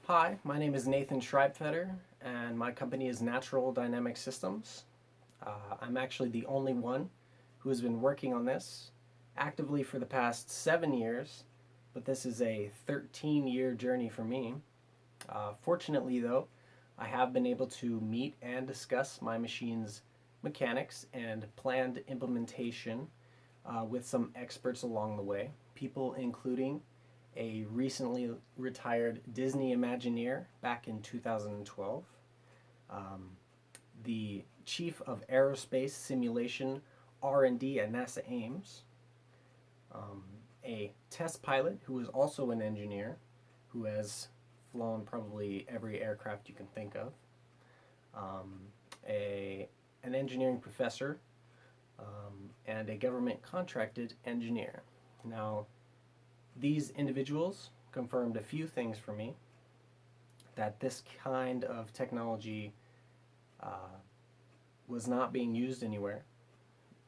Hi, my name is Nathan Schreibfeder, and my company is Natural Dynamic Systems. I'm actually the only one who has been working on this actively for the past 7 years, but this is a 13-year journey for me. Fortunately, though, I have been able to meet and discuss my machine's mechanics and planned implementation with some experts along the way, people including a recently retired Disney Imagineer back in 2012, um, the chief of aerospace simulation R&D at NASA Ames, um, a test pilot who is also an engineer who has flown probably every aircraft you can think of, um, an engineering professor, and a government contracted engineer. Now, these individuals confirmed a few things for me: that this kind of technology uh, was not being used anywhere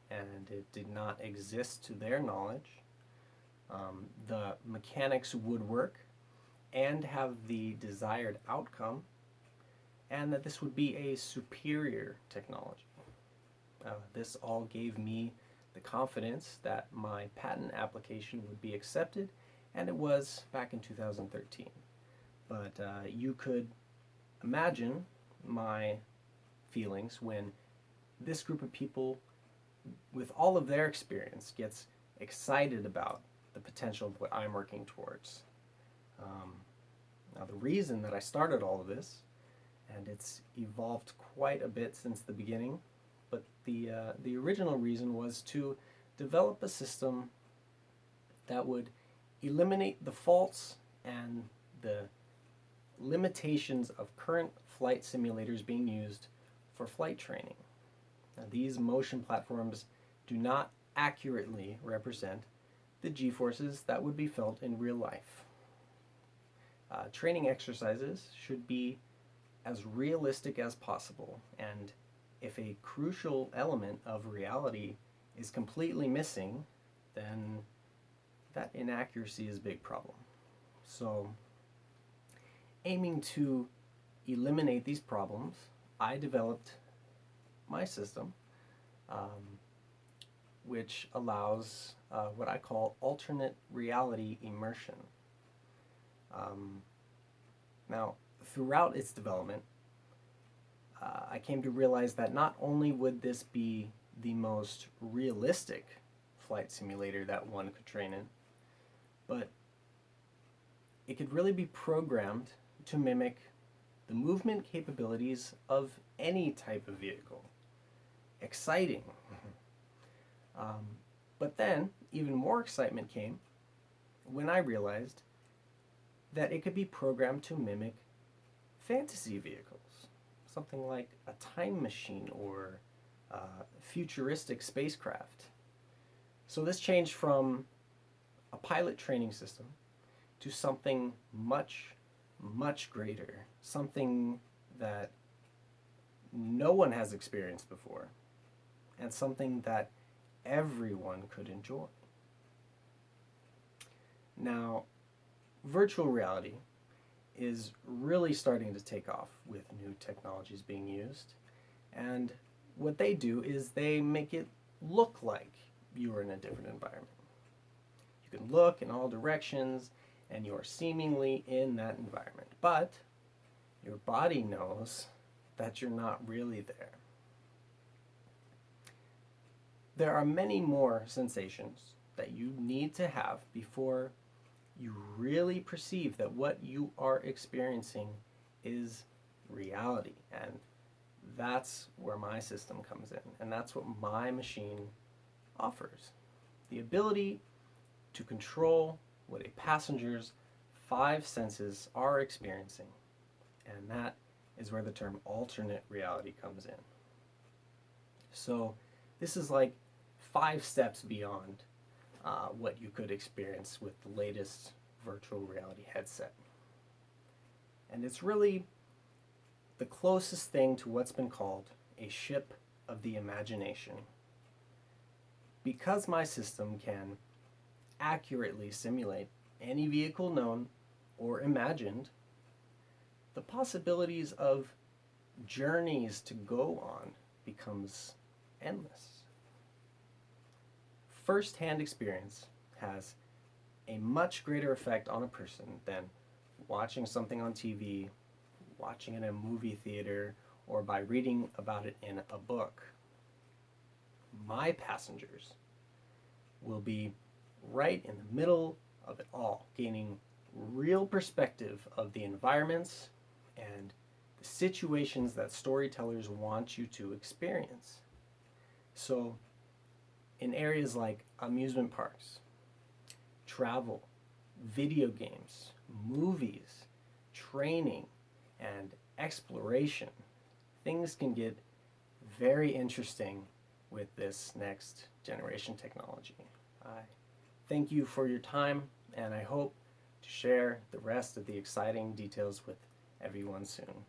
and it did not exist to their knowledge. The mechanics would work and have the desired outcome, and that this would be a superior technology. This all gave me the confidence that my patent application would be accepted, and it was back in 2013. But you could imagine my feelings when this group of people, with all of their experience, gets excited about the potential of what I'm working towards. Um, Now, the reason that I started all of this, and it's evolved quite a bit since the beginning, but the original reason was to develop a system that would eliminate the faults and the limitations of current flight simulators being used for flight training. Now, these motion platforms do not accurately represent the g-forces that would be felt in real life. Training exercises should be as realistic as possible, and if a crucial element of reality is completely missing, then that inaccuracy is a big problem. So, aiming to eliminate these problems, I developed my system, um, which allows what I call alternate reality immersion. Um, Now, throughout its development, I came to realize that not only would this be the most realistic flight simulator that one could train in, but it could really be programmed to mimic the movement capabilities of any type of vehicle. Exciting. um, but then, even more excitement came when I realized that it could be programmed to mimic fantasy vehicles, something like a time machine or futuristic spacecraft. So this changed from a pilot training system to something much, much greater, something that no one has experienced before, and something that everyone could enjoy. Now, virtual reality is really starting to take off with new technologies being used. And what they do is they make it look like you are in a different environment. You can look in all directions and you are seemingly in that environment. But your body knows that you're not really there. There are many more sensations that you need to have before you really perceive that what you are experiencing is reality. And that's where my system comes in. And that's what my machine offers: the ability to control what a passenger's five senses are experiencing. And that is where the term alternate reality comes in. So, this is like 5 steps beyond what you could experience with the latest virtual reality headset. And it's really the closest thing to what's been called a ship of the imagination. Because my system can accurately simulate any vehicle known or imagined, the possibilities of journeys to go on becomes endless. First-hand experience has a much greater effect on a person than watching something on TV, watching it in a movie theater, or by reading about it in a book. My passengers will be right in the middle of it all, gaining real perspective of the environments and the situations that storytellers want you to experience. So, in areas like amusement parks, travel, video games, movies, training, and exploration, things can get very interesting with this next generation technology. I thank you for your time, and I hope to share the rest of the exciting details with everyone soon.